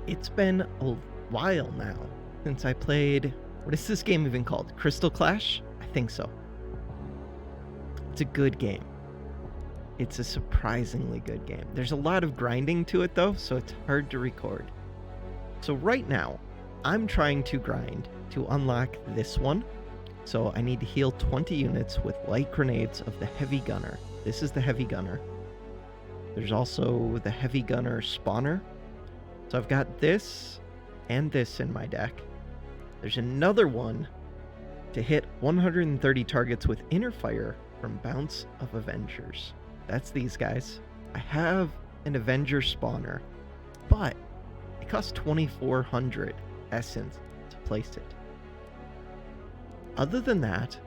It's been a while now since I played. What is this game even called? Crystal Clash? I think so. It's a good game. It's a surprisingly good game. There's a lot of grinding to it though, so it's hard to record. So right now, I'm trying to grind to unlock this one. So I need to heal 20 units with light grenades of the heavy gunner. This is the heavy gunner. There's also the heavy gunner spawner. So I've got this and this in my deck. There's another one to hit 130 targets with inner fire from Bounce of Avengers. That's these guys. I have an Avenger spawner, but it costs 2,400 essence to place it. Other than that,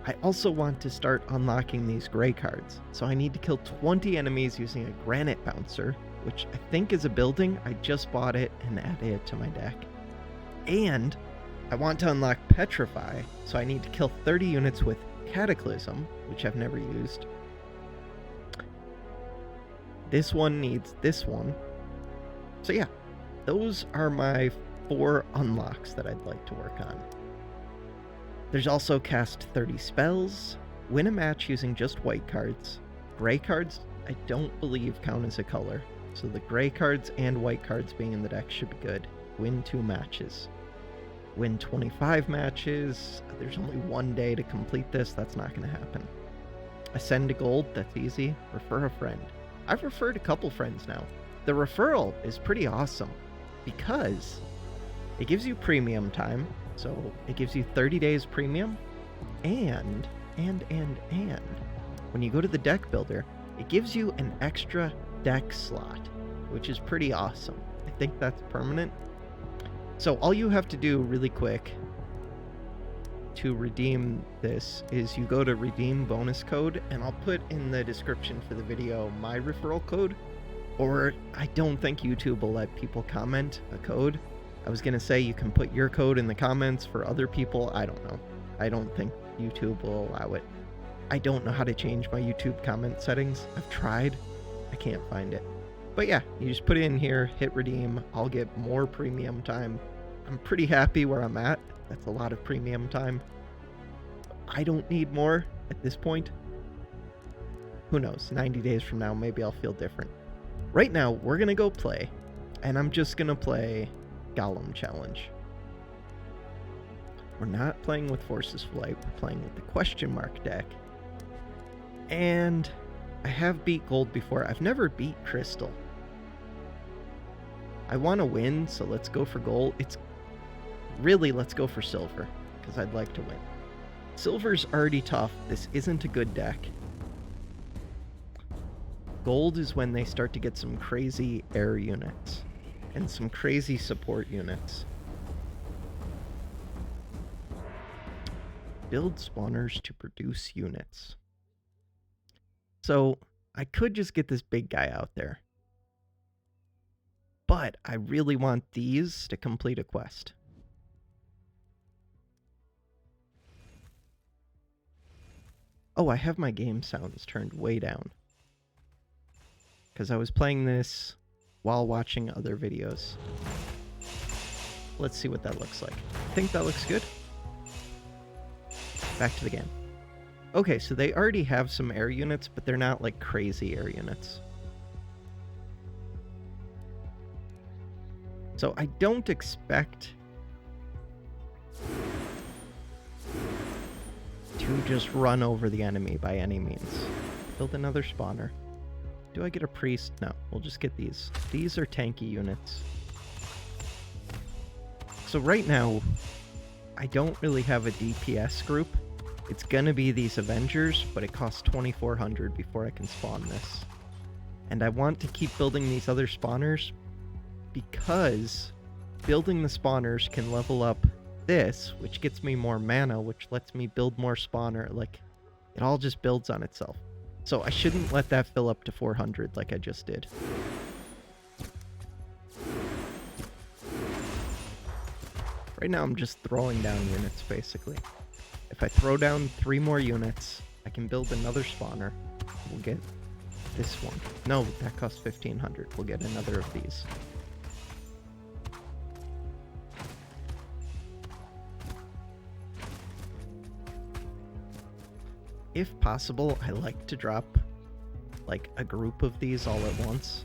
I also want to start unlocking these gray cards. So I need to kill 20 enemies using a granite bouncer, which I think is a building. I just bought it and added it to my deck. And I want to unlock Petrify, so I need to kill 30 units with Cataclysm, which I've never used. This one needs this one. So yeah, those are my 4 unlocks that I'd like to work on. There's also cast 30 spells, win a match using just white cards. Gray cards, I don't believe count as a color. So the gray cards and white cards being in the deck should be good. Win 2 matches. Win 25 matches. There's only 1 day to complete this. That's not going to happen. Ascend to gold. That's easy. Refer a friend. I've referred a couple friends now. The referral is pretty awesome because it gives you premium time. So it gives you 30 days premium. And when you go to the deck builder, it gives you an extra deck slot, which is pretty awesome. I think that's permanent. So all you have to do really quick to redeem this is you go to redeem bonus code, and I'll put in the description for the video my referral code, or I don't think YouTube will let people comment a code. I was gonna say you can put your code in the comments for other people. I don't know. I don't think YouTube will allow it. I don't know how to change my YouTube comment settings. I've tried. I can't find it. But yeah, you just put it in here, hit redeem. I'll get more premium time. I'm pretty happy where I'm at. That's a lot of premium time. I don't need more at this point. Who knows? 90 days from now, maybe I'll feel different. Right now, we're gonna go play, and I'm just gonna play Golem Challenge. We're not playing with Forces Flight, we're playing with the question mark deck. And I have beat gold before. I've never beat crystal. I want to win, so let's go for gold. Let's go for silver, because I'd like to win. Silver's already tough. This isn't a good deck. Gold is when they start to get some crazy air units and some crazy support units. Build spawners to produce units. So I could just get this big guy out there. But I really want these to complete a quest. Oh, I have my game sounds turned way down, because I was playing this while watching other videos. Let's see what that looks like. I think that looks good. Back to the game. Okay, so they already have some air units, but they're not like crazy air units. So I don't expect to just run over the enemy by any means. Build another spawner. Do I get a priest? No, we'll just get these. These are tanky units. So right now, I don't really have a DPS group. It's gonna be these Avengers, but it costs 2,400 before I can spawn this. And I want to keep building these other spawners because building the spawners can level up this, which gets me more mana, which lets me build more spawner. Like, it all just builds on itself. So I shouldn't let that fill up to 400 like I just did. Right now I'm just throwing down units, basically. If I throw down 3 more units, I can build another spawner. We'll get this one. No, that costs 1,500. We'll get another of these. If possible, I like to drop like a group of these all at once.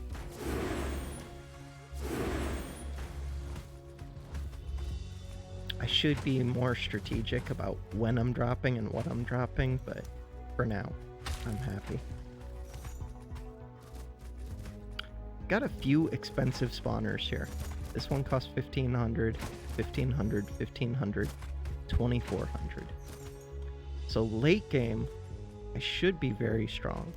I should be more strategic about when I'm dropping and what I'm dropping, but for now, I'm happy. Got a few expensive spawners here. This one costs 1,500, 1,500, 1,500, 2,400. So late game, I should be very strong.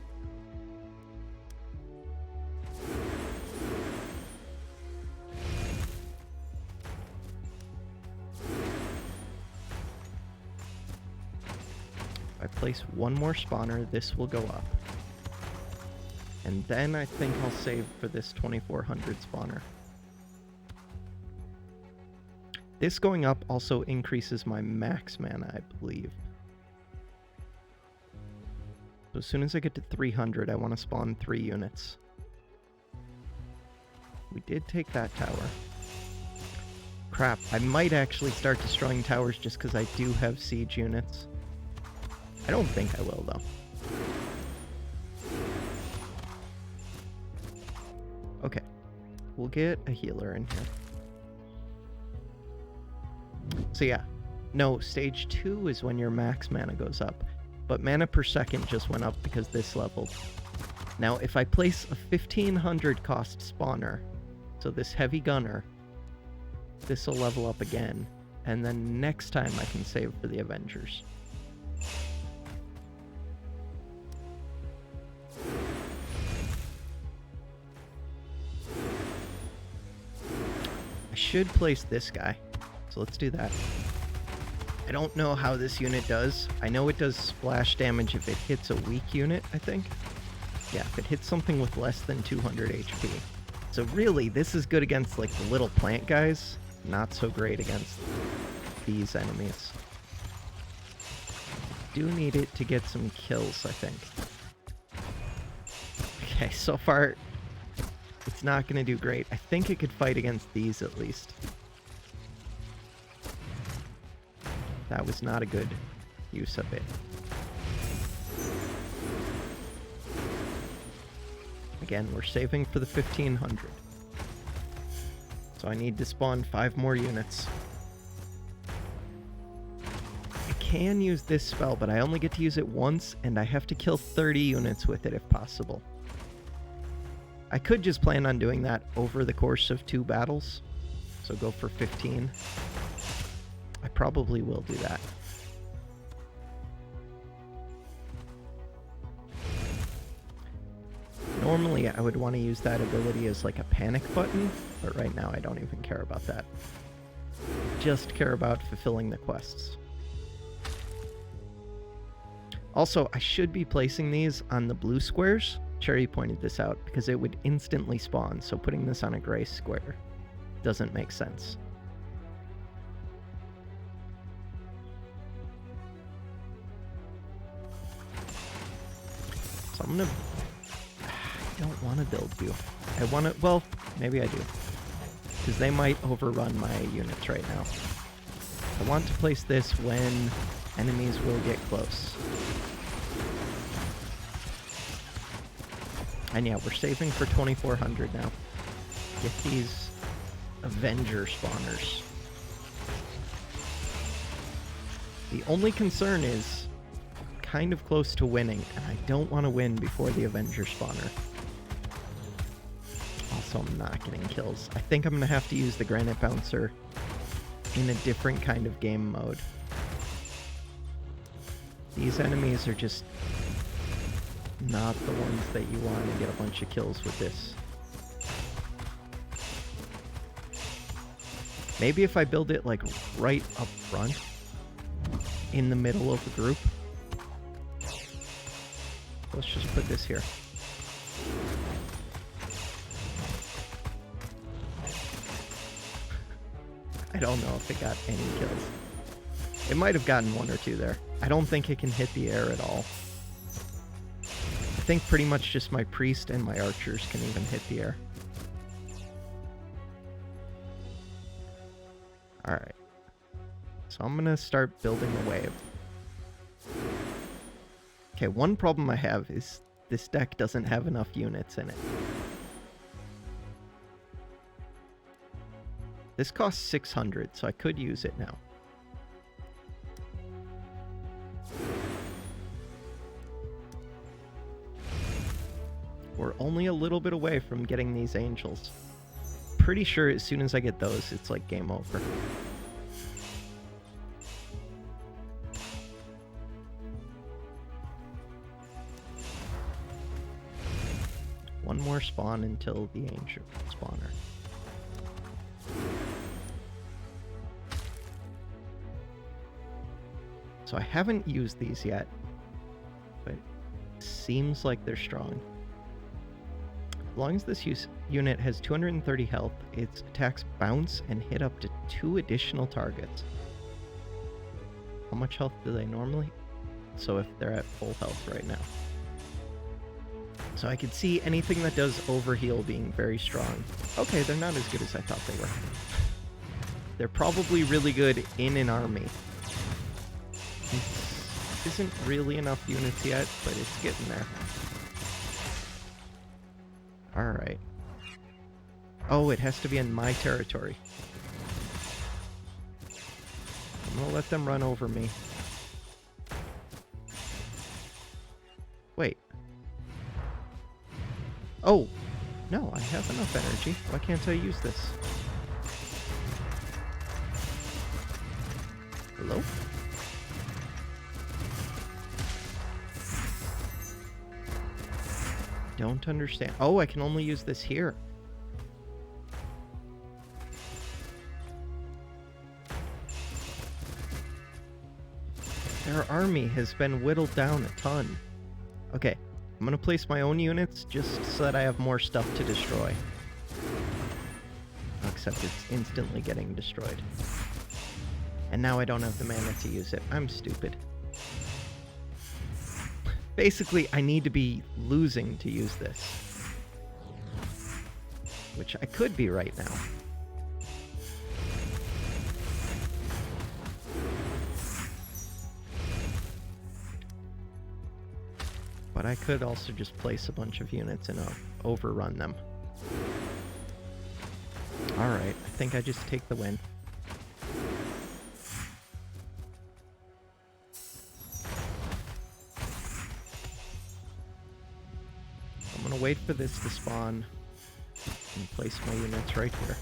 If I place one more spawner, this will go up. And then I think I'll save for this 2,400 spawner. This going up also increases my max mana, I believe. So as soon as I get to 300, I want to spawn 3 units. We did take that tower. Crap, I might actually start destroying towers just because I do have siege units. I don't think I will, though. Okay, we'll get a healer in here. So yeah, no, stage 2 is when your max mana goes up, but mana per second just went up because this leveled. Now, if I place a 1,500 cost spawner, so this heavy gunner, this will level up again, and then next time I can save for the Avengers. I should place this guy, so let's do that. I don't know how this unit does. I know it does splash damage if it hits a weak unit, I think. Yeah, if it hits something with less than 200 HP. So really, this is good against like the little plant guys, not so great against these enemies. Do need it to get some kills, I think. Okay, so far, it's not going to do great. I think it could fight against these at least. That was not a good use of it. Again, we're saving for the 1,500. So I need to spawn 5 more units. I can use this spell, but I only get to use it once, and I have to kill 30 units with it if possible. I could just plan on doing that over the course of 2 battles. So go for 15. I probably will do that. Normally, I would want to use that ability as like a panic button, but right now I don't even care about that. Just care about fulfilling the quests. Also, I should be placing these on the blue squares. Cherry pointed this out because it would instantly spawn, so putting this on a gray square doesn't make sense. So I'm gonna... I don't want to build you. I want to... Well, maybe I do. Because they might overrun my units right now. I want to place this when enemies will get close. And yeah, we're saving for 2,400 now. Get these Avenger spawners. The only concern is kind of close to winning, and I don't want to win before the Avenger spawner. Also, I'm not getting kills. I think I'm going to have to use the Granite Bouncer in a different kind of game mode. These enemies are just not the ones that you want to get a bunch of kills with this. Maybe if I build it like right up front, in the middle of the group. Let's just put this here. I don't know if it got any kills. It might have gotten 1 or 2 there. I don't think it can hit the air at all. I think pretty much just my priest and my archers can even hit the air. Alright. So I'm gonna start building a wave. Okay, one problem I have is this deck doesn't have enough units in it. This costs 600, so I could use it now. We're only a little bit away from getting these angels. Pretty sure as soon as I get those, it's like game over. One more spawn until the angel spawner. So I haven't used these yet, but it seems like they're strong. As long as this unit has 230 health, its attacks bounce and hit up to 2 additional targets. How much health do they normally? So if they're at full health right now. So I could see anything that does overheal being very strong. Okay, they're not as good as I thought they were. They're probably really good in an army. This isn't really enough units yet, but it's getting there. Alright. Oh, it has to be in my territory. I'm gonna let them run over me. Wait. Oh! No, I have enough energy. Why can't I use this? Hello? Don't understand. Oh, I can only use this here. Their army has been whittled down a ton. Okay, I'm gonna place my own units just so that I have more stuff to destroy. Except it's instantly getting destroyed. And now I don't have the mana to use it. I'm stupid. Basically, I need to be losing to use this. Which I could be right now. But I could also just place a bunch of units and overrun them. Alright, I think I just take the win. I'm gonna wait for this to spawn and place my units right here.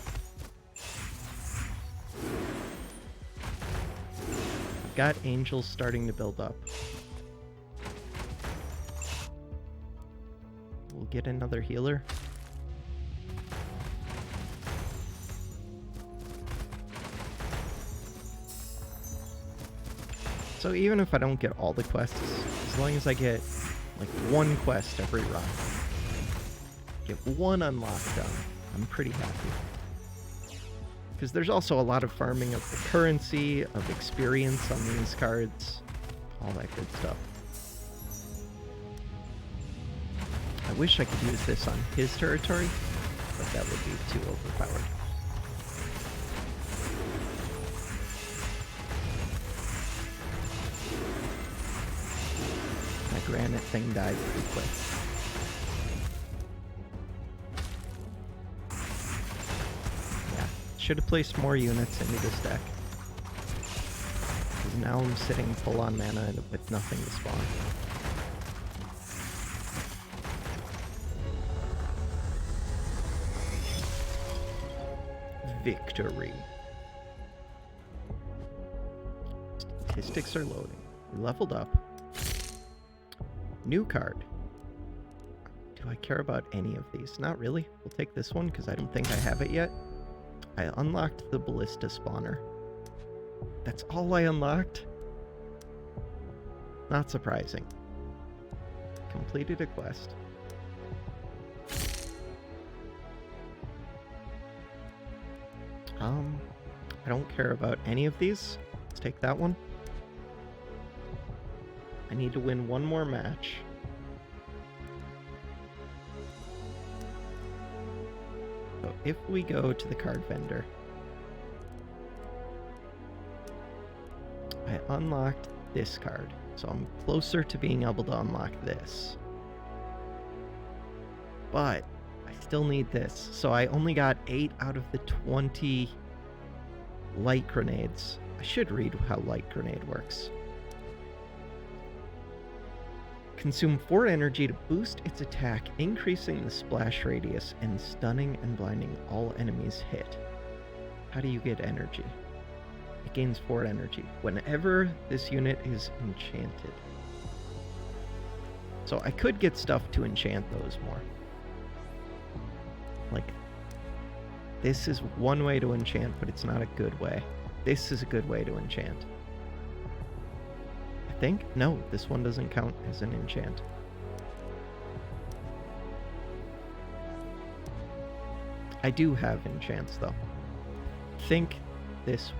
I've got angels starting to build up. We'll get another healer. So even if I don't get all the quests, as long as I get like one quest every run, get one unlock done, I'm pretty happy. Because there's also a lot of farming of the currency, of experience on these cards, all that good stuff. I wish I could use this on his territory, but that would be too overpowered. My granite thing died pretty quick. Yeah, should have placed more units into this deck. Because now I'm sitting full on mana with nothing to spawn. Victory. Statistics are loading. We leveled up. New card. Do I care about any of these? Not really. We'll take this one because I don't think I have it yet. I unlocked the ballista spawner. That's all I unlocked? Not surprising. Completed a quest. I don't care about any of these. Let's take that one. I need to win one more match. So if we go to the card vendor, I unlocked this card. So I'm closer to being able to unlock this. But I still need this. So I only got 8 out of the 20 light grenades. I should read how light grenade works. Consume 4 energy to boost its attack, increasing the splash radius and stunning and blinding all enemies hit. How do you get energy? It gains 4 energy whenever this unit is enchanted. So I could get stuff to enchant those more. Like, this is one way to enchant, but it's not a good way. This is a good way to enchant. I think? No, this one doesn't count as an enchant. I do have enchants, though. Think this.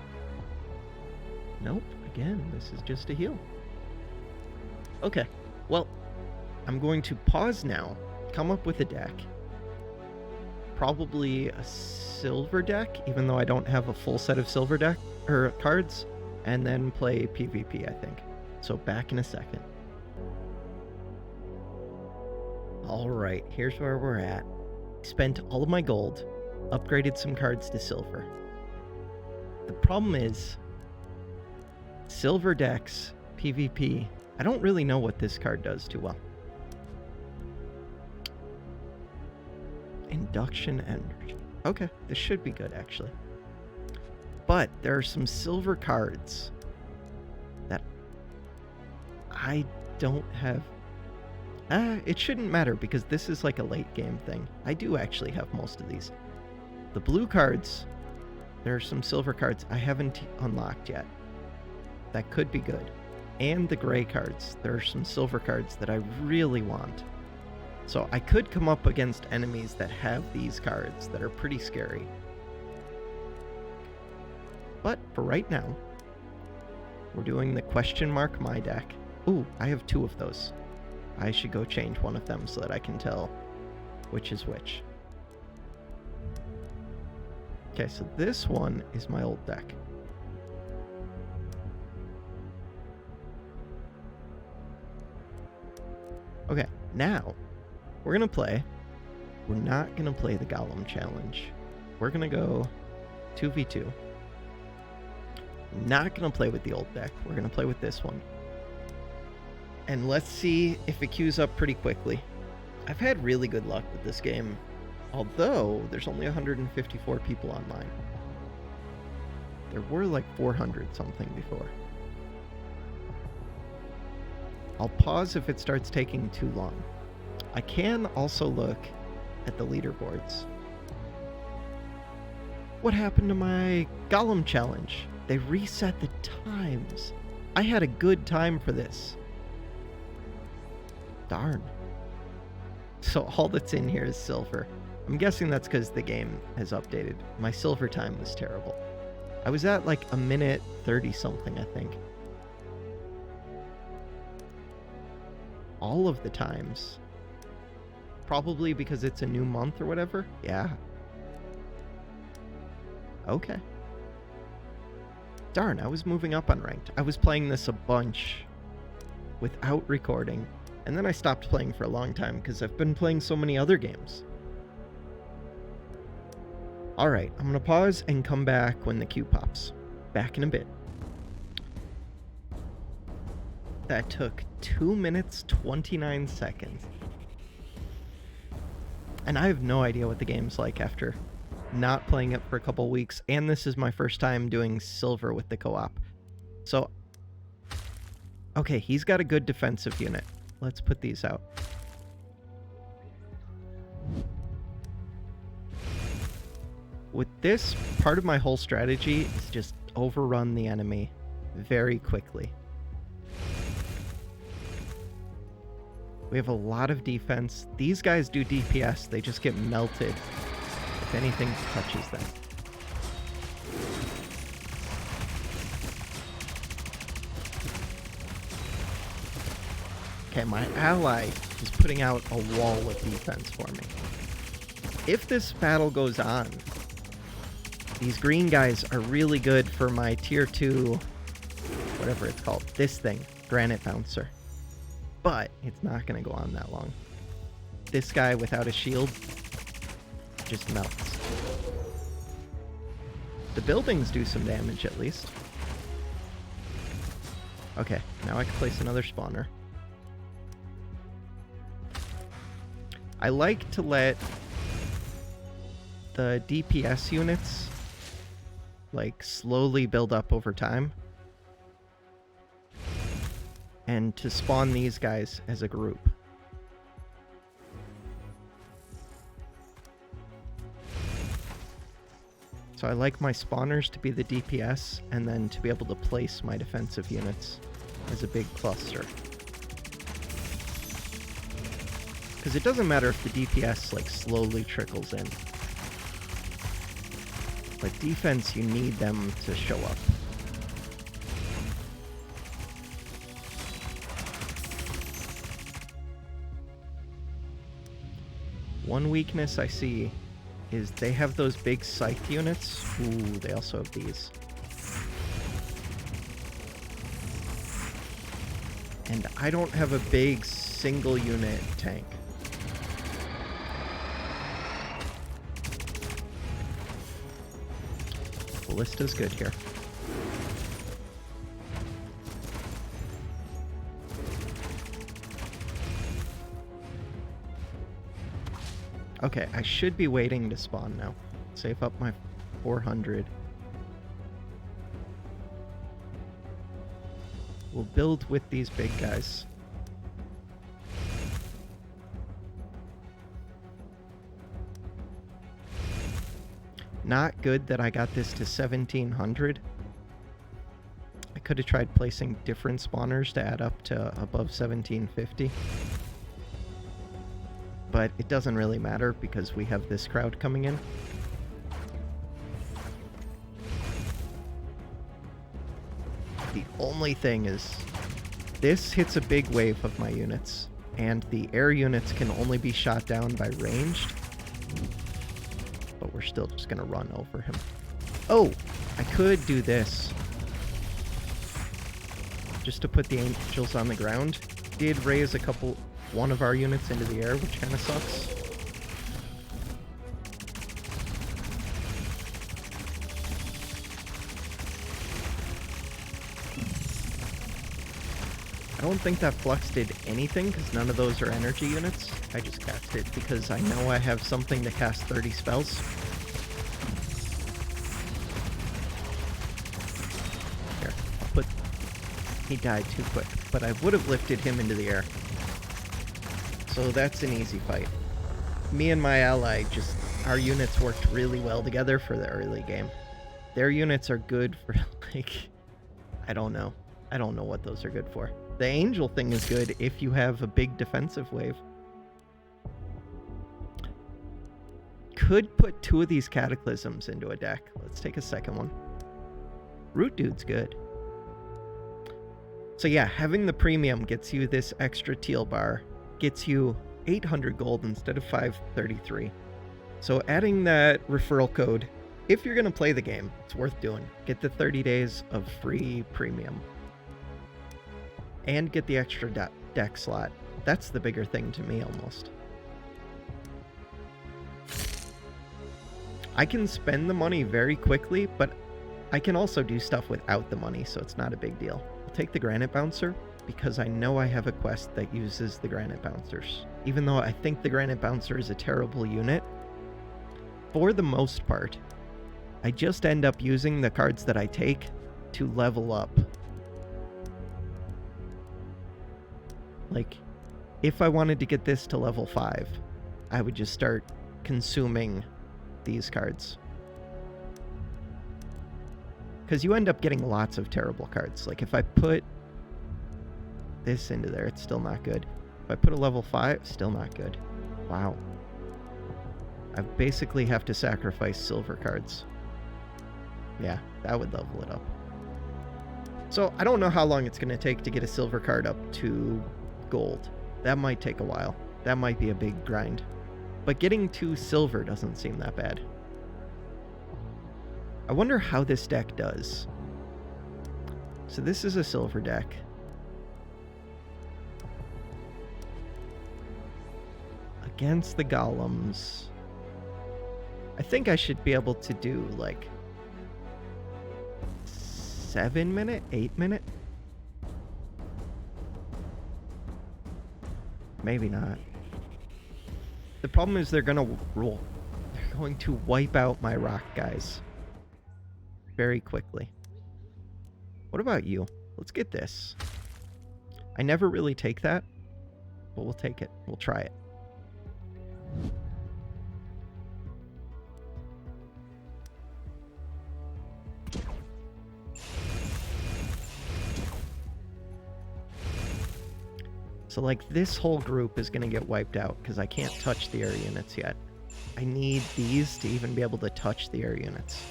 Nope, again, this is just a heal. Okay, well, I'm going to pause now, come up with a deck. Probably a silver deck, even though I don't have a full set of silver deck or cards, and then play PvP, I think. So back in a second. Alright, here's where we're at. Spent all of my gold, upgraded some cards to silver. The problem is, silver decks, PvP, I don't really know what this card does too well. Induction energy. Okay, this should be good, actually. But there are some silver cards that I don't have. It shouldn't matter because this is like a late game thing. I do actually have most of these. The blue cards, there are some silver cards I haven't unlocked yet. That could be good. And the gray cards, there are some silver cards that I really want. So I could come up against enemies that have these cards that are pretty scary. But for right now, we're doing the question mark my deck. Ooh, I have 2 of those. I should go change one of them so that I can tell which is which. Okay, so this one is my old deck. Okay, now we're going to play. We're not going to play the Golem Challenge. We're going to go 2v2. Not going to play with the old deck. We're going to play with this one. And let's see if it queues up pretty quickly. I've had really good luck with this game, although there's only 154 people online. There were like 400 something before. I'll pause if it starts taking too long. I can also look at the leaderboards. What happened to my Golem Challenge? They reset the times. I had a good time for this. Darn. So all that's in here is silver. I'm guessing that's because the game has updated. My silver time was terrible. I was at like a minute 30 something, I think. All of the times. Probably because it's a new month or whatever. Yeah. Okay. Darn, I was moving up on ranked. I was playing this a bunch without recording. And then I stopped playing for a long time because I've been playing so many other games. Alright, I'm going to pause and come back when the queue pops. Back in a bit. That took 2 minutes, 29 seconds. And I have no idea what the game's like after not playing it for a couple weeks. And this is my first time doing silver with the co-op. So, okay, he's got a good defensive unit. Let's put these out. With this, part of my whole strategy is just overrun the enemy very quickly. We have a lot of defense. These guys do DPS. They just get melted if anything touches them. Okay, my ally is putting out a wall of defense for me. If this battle goes on, these green guys are really good for my tier 2, whatever it's called, this thing. Granite Bouncer. But it's not going to go on that long. This guy without a shield just melts. The buildings do some damage at least. Okay, now I can place another spawner. I like to let the DPS units like slowly build up over time, and to spawn these guys as a group. So I like my spawners to be the DPS, and then to be able to place my defensive units as a big cluster. Because it doesn't matter if the DPS like slowly trickles in. But defense, you need them to show up. One weakness I see is they have those big scythe units. Ooh, they also have these. And I don't have a big single unit tank. Ballista's good here. Okay, I should be waiting to spawn now. Save up my 400. We'll build with these big guys. Not good that I got this to 1700. I could have tried placing different spawners to add up to above 1750. But it doesn't really matter because we have this crowd coming in. The only thing is, this hits a big wave of my units, and the air units can only be shot down by ranged. But we're still just gonna run over him. Oh, I could do this. Just to put the angels on the ground. Did raise one of our units into the air, which kind of sucks. I don't think that flux did anything because none of those are energy units. I just cast it because I know I have something to cast 30 spells. Here, I'll put... He died too quick, but I would have lifted him into the air. So that's an easy fight. Me and my ally our units worked really well together for the early game. Their units are good for, like, I don't know. I don't know what those are good for. The angel thing is good if you have a big defensive wave. Could put 2 of these cataclysms into a deck. Let's take a second one. Root Dude's good. So yeah, having the premium gets you this extra teal bar. Gets you 800 gold instead of 533. So adding that referral code, if you're going to play the game, it's worth doing. Get the 30 days of free premium. And get the extra deck slot. That's the bigger thing to me almost. I can spend the money very quickly, but I can also do stuff without the money, so it's not a big deal. I'll take the Granite Bouncer, because I know I have a quest that uses the Granite Bouncers. Even though I think the Granite Bouncer is a terrible unit, for the most part, I just end up using the cards that I take to level up. Like, if I wanted to get this to level 5, I would just start consuming these cards. Because you end up getting lots of terrible cards. Like, if I put this into there, it's still not good. If I put a level 5, still not good. Wow. I basically have to sacrifice silver cards. Yeah, that would level it up. So I don't know how long it's going to take to get a silver card up to gold. That might take a while. That might be a big grind. But getting to silver doesn't seem that bad. I wonder how this deck does. So this is a silver deck. against the golems. I think I should be able to do like 7 minute, 8 minute. Maybe not. The problem is they're gonna roll. They're going to wipe out my rock guys very quickly. What about you? Let's get this. I never really take that, but we'll take it. We'll try it. So like this whole group is going to get wiped out because I can't touch the air units yet. I need these to even be able to touch the air units.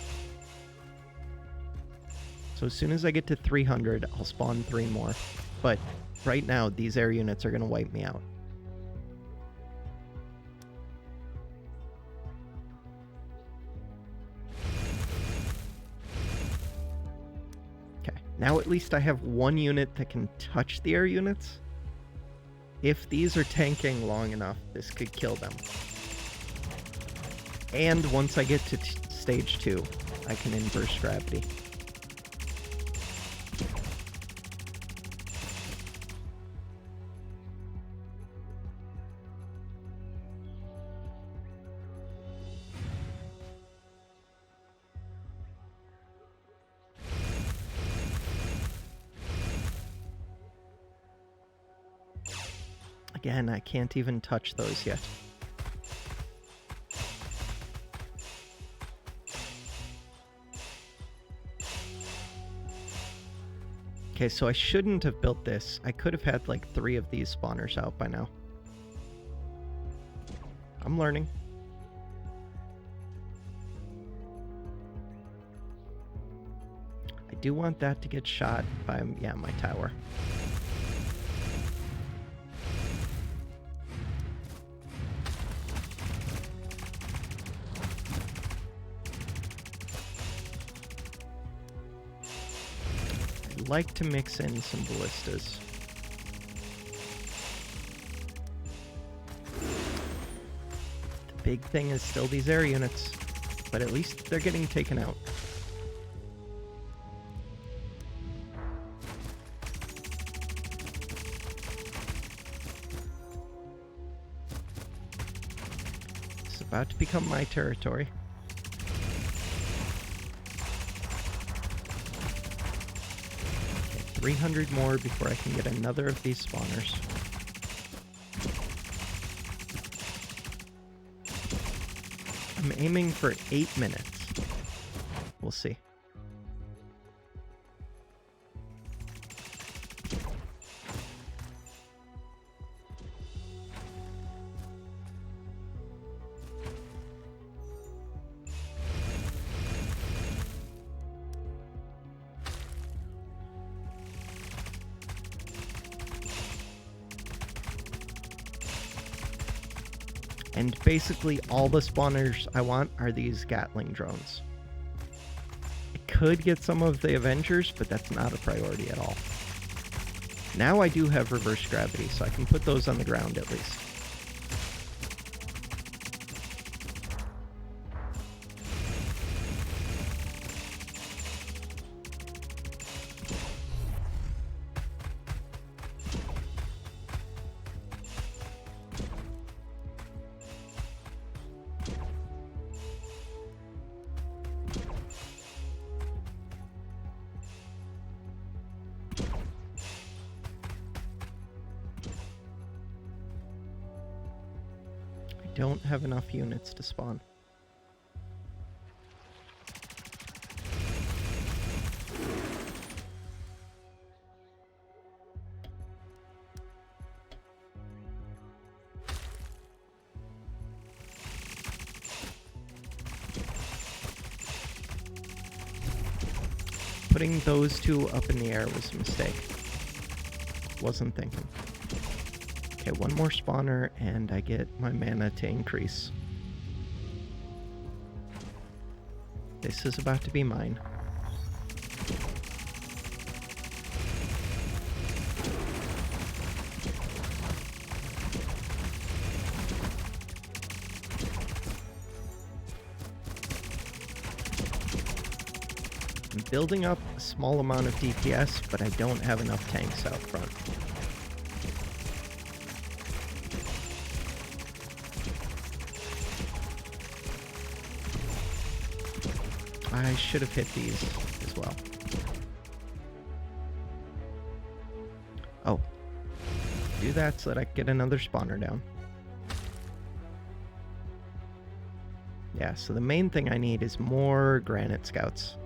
So as soon as I get to 300, I'll spawn 3 more. But right now, these air units are going to wipe me out. Okay, now at least I have 1 unit that can touch the air units. If these are tanking long enough, this could kill them. And once I get to stage 2, I can inverse gravity. Again, I can't even touch those yet. Okay, so I shouldn't have built this. I could have had like 3 of these spawners out by now. I'm learning. I do want that to get shot by, yeah, my tower. Like to mix in some ballistas. The big thing is still these air units, but at least they're getting taken out. It's about to become my territory. 300 more before I can get another of these spawners. I'm aiming for 8 minutes. We'll see. And basically all the spawners I want are these Gatling drones. I could get some of the Avengers, but that's not a priority at all. Now I do have reverse gravity, so I can put those on the ground at least. Don't have enough units to spawn. Putting those 2 up in the air was a mistake. Wasn't thinking. Okay, 1 more spawner, and I get my mana to increase. This is about to be mine. I'm building up a small amount of DPS, but I don't have enough tanks out front. I should have hit these as well. Oh. Do that so that I can get another spawner down. Yeah, so the main thing I need is more granite scouts.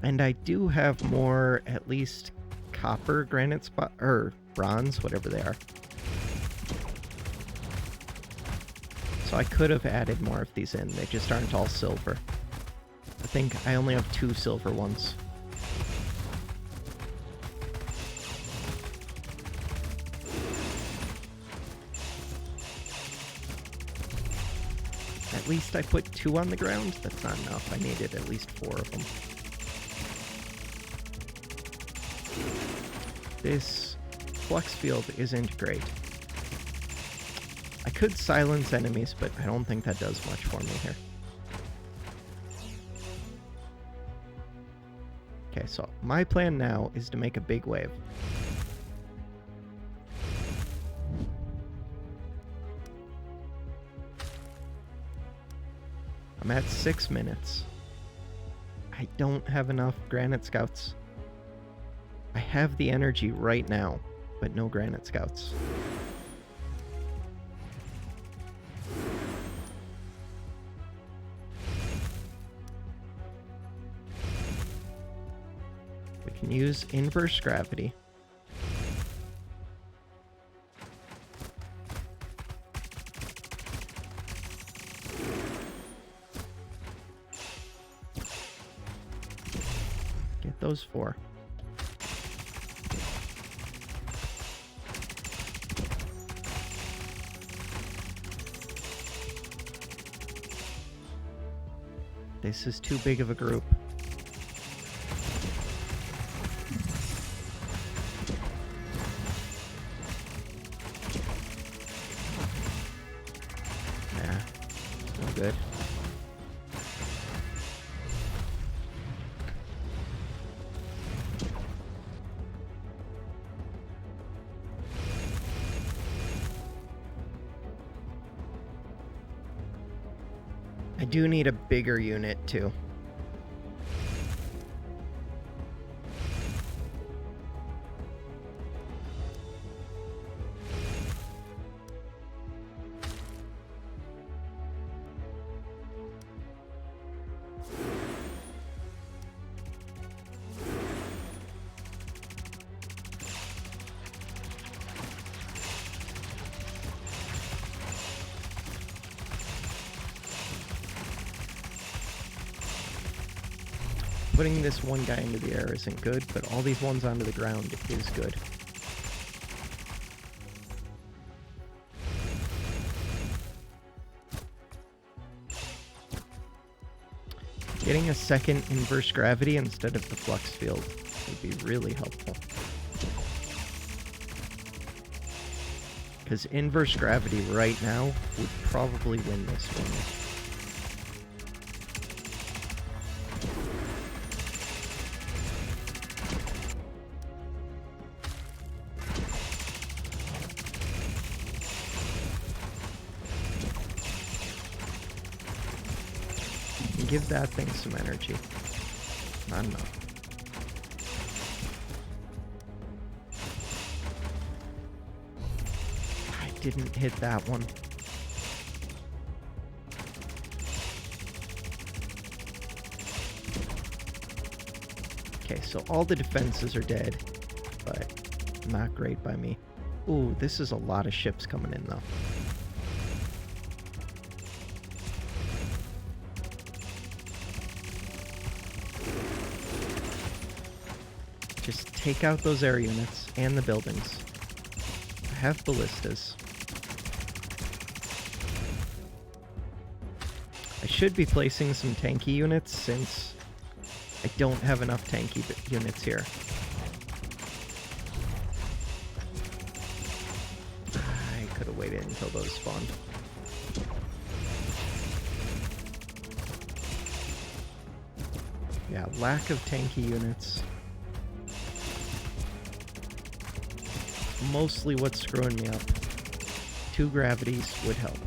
And I do have more, at least, copper granite spot, or bronze, whatever they are. So I could have added more of these in, they just aren't all silver. I think I only have 2 silver ones. At least I put 2 on the ground. That's not enough. I needed at least 4 of them. This flux field isn't great. I could silence enemies, but I don't think that does much for me here. Okay, so my plan now is to make a big wave. I'm at 6 minutes. I don't have enough granite scouts. I have the energy right now, but no granite scouts. We can use inverse gravity. Get those 4. This is too big of a group. Yeah, no good. I do need a bigger unit, too. Putting this one guy into the air isn't good, but all these ones onto the ground is good. Getting a second inverse gravity instead of the flux field would be really helpful. Because inverse gravity right now would probably win this one. Give that thing some energy. Not enough. I didn't hit that one. Okay, so all the defenses are dead, but not great by me. Ooh, this is a lot of ships coming in, though. Just take out those air units and the buildings. I have ballistas. I should be placing some tanky units since I don't have enough tanky units here. I could have waited until those spawned. Yeah, lack of tanky units. Mostly what's screwing me up. 2 gravities would help.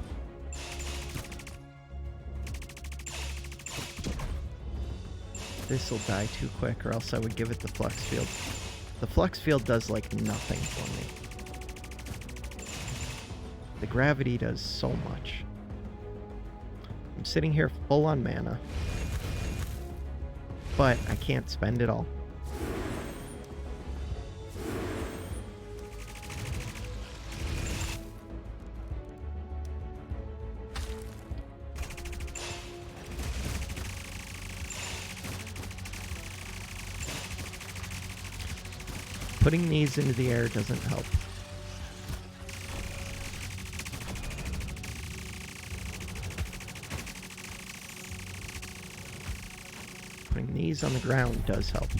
This'll die too quick, or else I would give it the flux field. The flux field does like nothing for me. The gravity does so much. I'm sitting here full on mana, but I can't spend it all. Putting these into the air doesn't help. Putting these on the ground does help.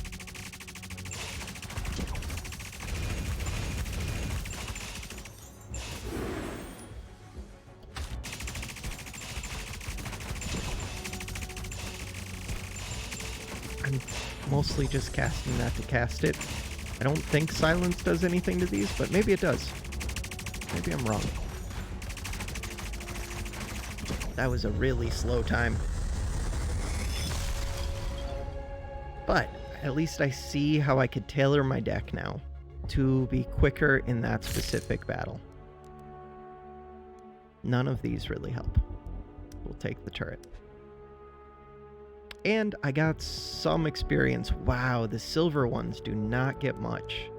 I'm mostly just casting that to cast it. I don't think silence does anything to these, but maybe it does. Maybe I'm wrong. That was a really slow time. But at least I see how I could tailor my deck now to be quicker in that specific battle. None of these really help. We'll take the turret. And I got some experience. Wow, the silver ones do not get much.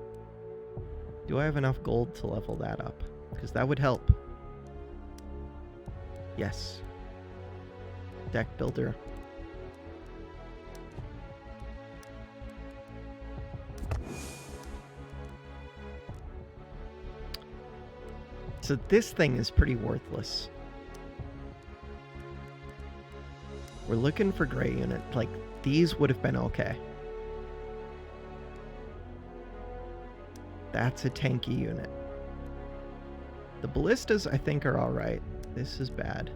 Do I have enough gold to level that up? Because that would help. Yes. Deck builder. So this thing is pretty worthless. We're looking for gray unit. Like, these would have been okay. That's a tanky unit. The ballistas, I think, are alright. This is bad.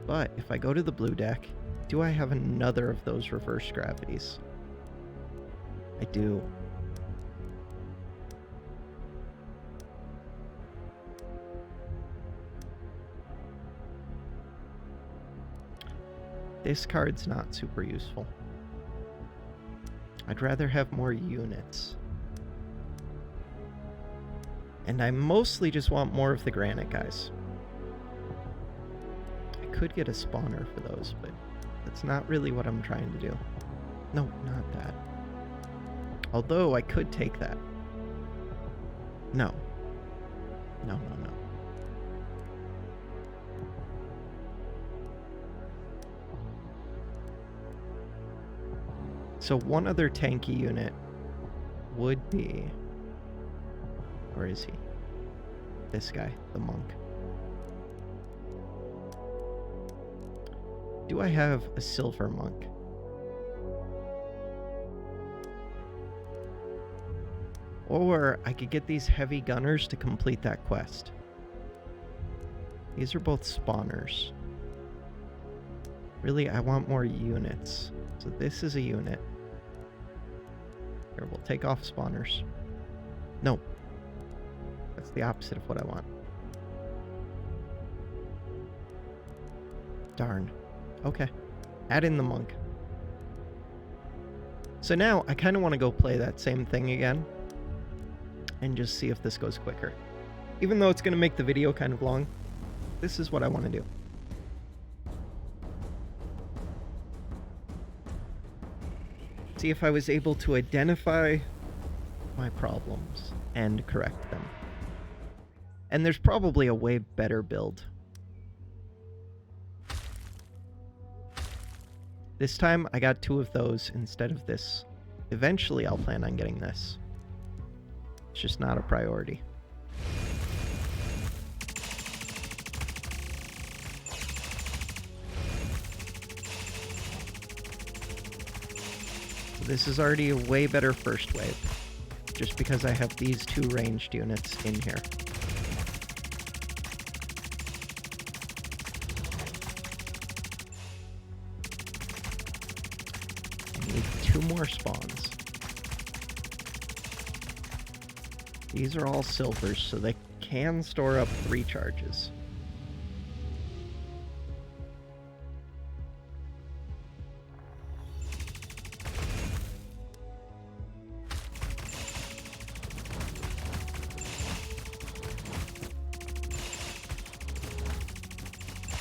But if I go to the blue deck, do I have another of those reverse gravities? I do. This card's not super useful. I'd rather have more units. And I mostly just want more of the granite guys. I could get a spawner for those, but that's not really what I'm trying to do. No, not that. Although I could take that. No. No, no, no. So one other tanky unit would be... Where is he? This guy, the monk. Do I have a silver monk? Or I could get these heavy gunners to complete that quest. These are both spawners. Really, I want more units. So this is a unit. Here, we'll take off spawners. No. That's the opposite of what I want. Darn. Okay. Add in the monk. So now, I kind of want to go play that same thing again. And just see if this goes quicker. Even though it's going to make the video kind of long, this is what I want to do. See if I was able to identify my problems and correct them. And there's probably a way better build. This time I got 2 of those instead of this. Eventually I'll plan on getting this. It's just not a priority. This is already a way better first wave, just because I have these 2 ranged units in here. Need 2 more spawns. These are all silvers, so they can store up 3 charges.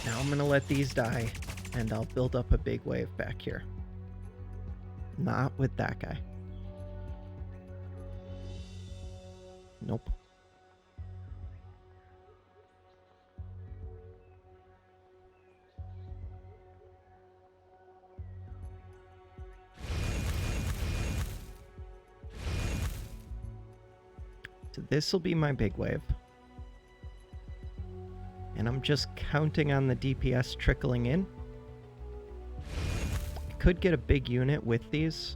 Now I'm gonna let these die, and I'll build up a big wave back here. Not with that guy. Nope. So this will be my big wave. And I'm just counting on the DPS trickling in. I could get a big unit with these.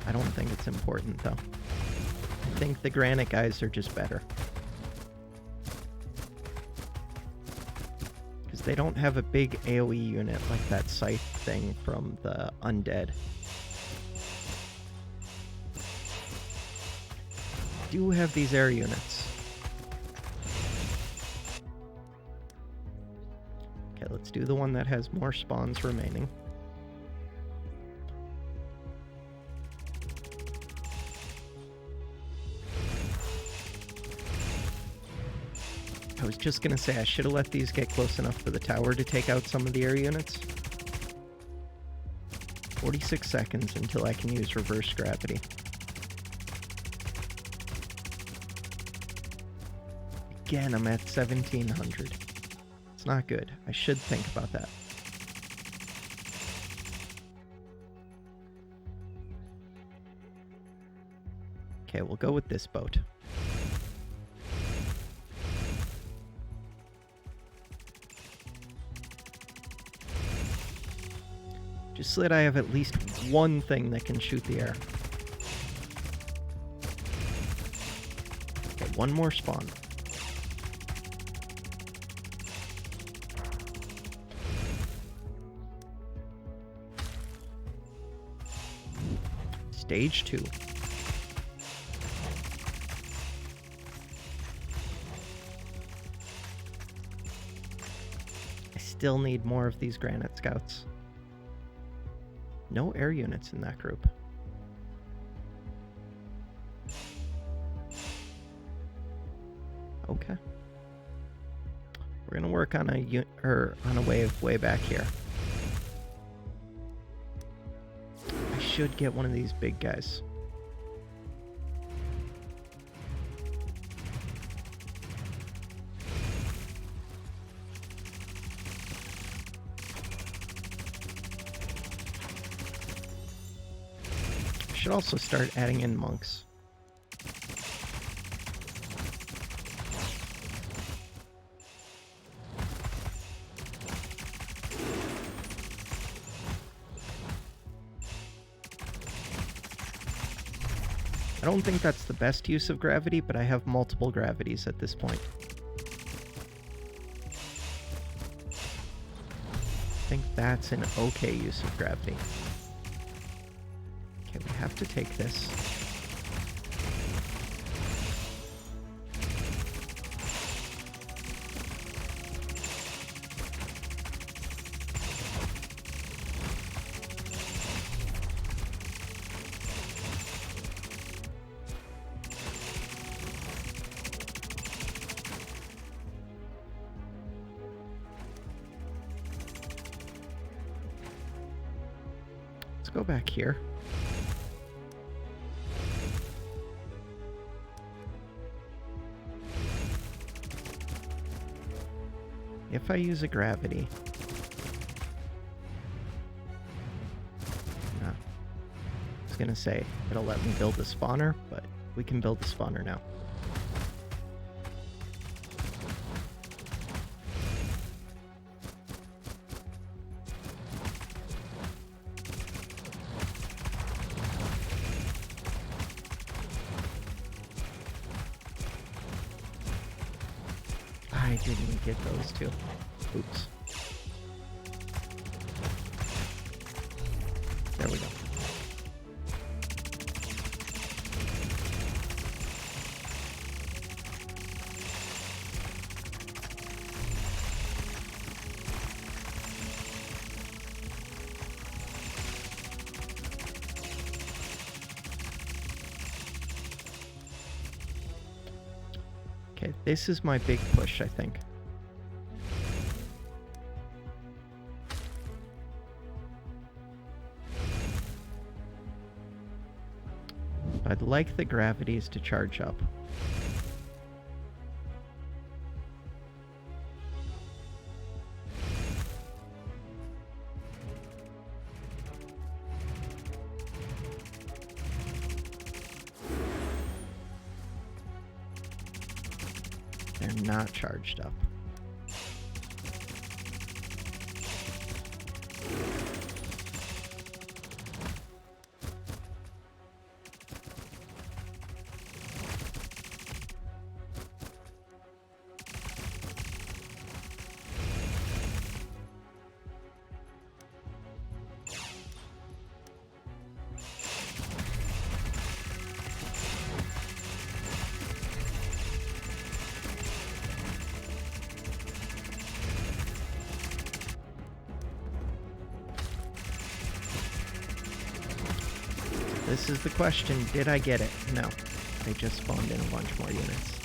I don't think it's important, though. I think the granite guys are just better. Because they don't have a big AoE unit like that scythe thing from the undead. Do have these air units. Okay, let's do the one that has more spawns remaining. I was just gonna say I should have let these get close enough for the tower to take out some of the air units. 46 seconds until I can use reverse gravity. Again, I'm at 1700. It's not good. I should think about that. Okay, we'll go with this boat. Just so that I have at least one thing that can shoot the air. Okay, one more spawn. Stage 2. I still need more of these granite scouts. No air units in that group. Okay. We're gonna work on a wave way back here. I should get one of these big guys. Should also start adding in monks. I don't think that's the best use of gravity, but I have multiple gravities at this point. I think that's an okay use of gravity. Okay, we have to take this. Let's go back here. If I use a gravity... Nah. I was gonna say, it'll let me build a spawner, but we can build a spawner now. I didn't get those two. Oops. Okay, this is my big push, I think. I'd like the gravities to charge up. They're not charged up. This is the question, did I get it? No. They just spawned in a bunch more units.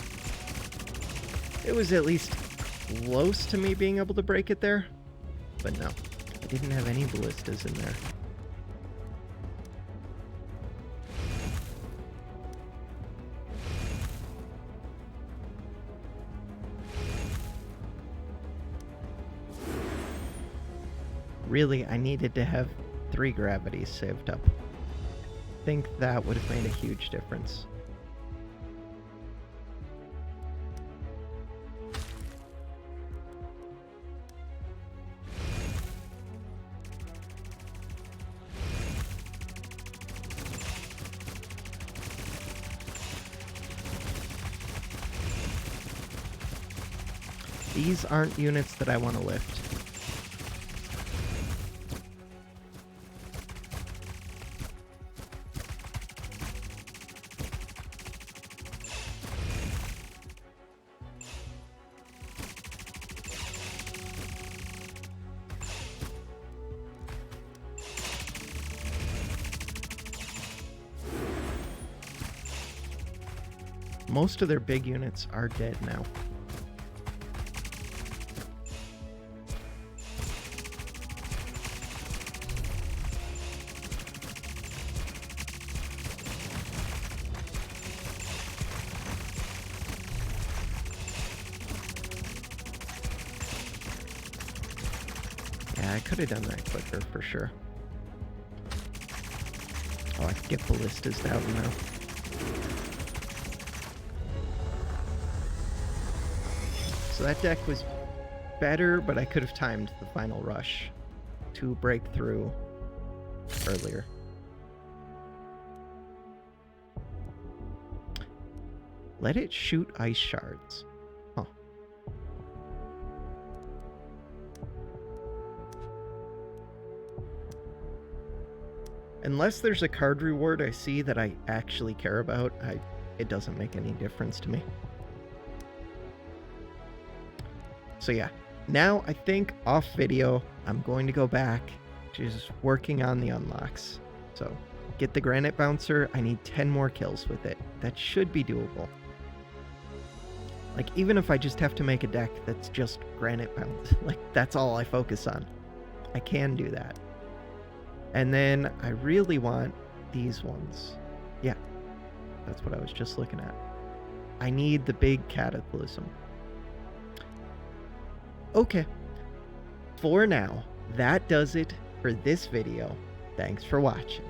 It was at least close to me being able to break it there, but no. I didn't have any ballistas in there. Really, I needed to have 3 gravities saved up. I think that would have made a huge difference. These aren't units that I want to lift. Most of their big units are dead now. Yeah, I could have done that quicker for sure. Oh, I could get ballistas down now. So that deck was better, but I could have timed the final rush to break through earlier. Let it shoot ice shards. Huh. Unless there's a card reward I see that I actually care about, it doesn't make any difference to me. So yeah, now I think off video, I'm going to go back to just working on the unlocks. So get the Granite Bouncer, I need 10 more kills with it. That should be doable. Like, even if I just have to make a deck that's just Granite Bounce, like, that's all I focus on. I can do that. And then I really want these ones. Yeah, that's what I was just looking at. I need the big Cataclysm. Okay, for now, that does it for this video. Thanks for watching.